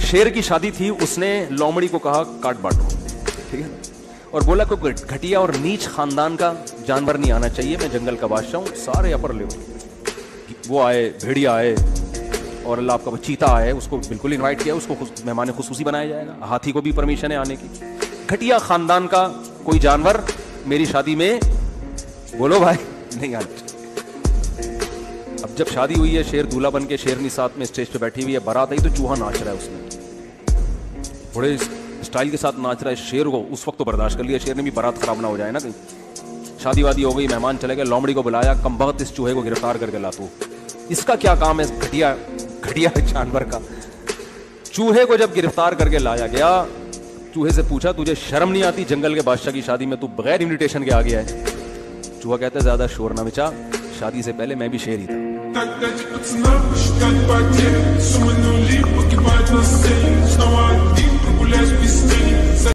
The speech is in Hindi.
शेर की शादी थी, उसने लोमड़ी को कहा काट बांटो, ठीक है, और बोला कोई घटिया और नीच खानदान का जानवर नहीं आना चाहिए, मैं जंगल का बादशाह हूँ, सारे अपर लेवल वो आए, भेड़िया आए और अल्लाह आपका चीता आए, उसको बिल्कुल इनवाइट किया, उसको मेहमान खुसूसी बनाया जाएगा, हाथी को भी परमिशन है आने की। घटिया खानदान का कोई जानवर मेरी शादी में बोलो भाई नहीं आना चाहिए। अब जब शादी हुई है, शेर दूल्हा बन के शेरनी साथ में स्टेज पे बैठी हुई है, बारात आई तो चूहा नाच रहा है, उसमें बड़े स्टाइल के साथ नाच रहा है। शेर को उस वक्त तो बर्दाश्त कर लिया शेर ने भी, बारात खराब ना हो जाए ना कहीं। शादी वादी हो गई, मेहमान चले गए, लोमड़ी को बुलाया, कमबख्त इस चूहे को गिरफ्तार करके ला तू, इसका क्या काम है घटिया घटिया जानवर का। चूहे को जब गिरफ्तार करके लाया गया, चूहे से पूछा तुझे शर्म नहीं आती, जंगल के बादशाह की शादी में तू बगैर इनविटेशन के आ गया है। चूहा कहता है ज्यादा शोर ना मचा, शादी से पहले मैं भी शेर ही था।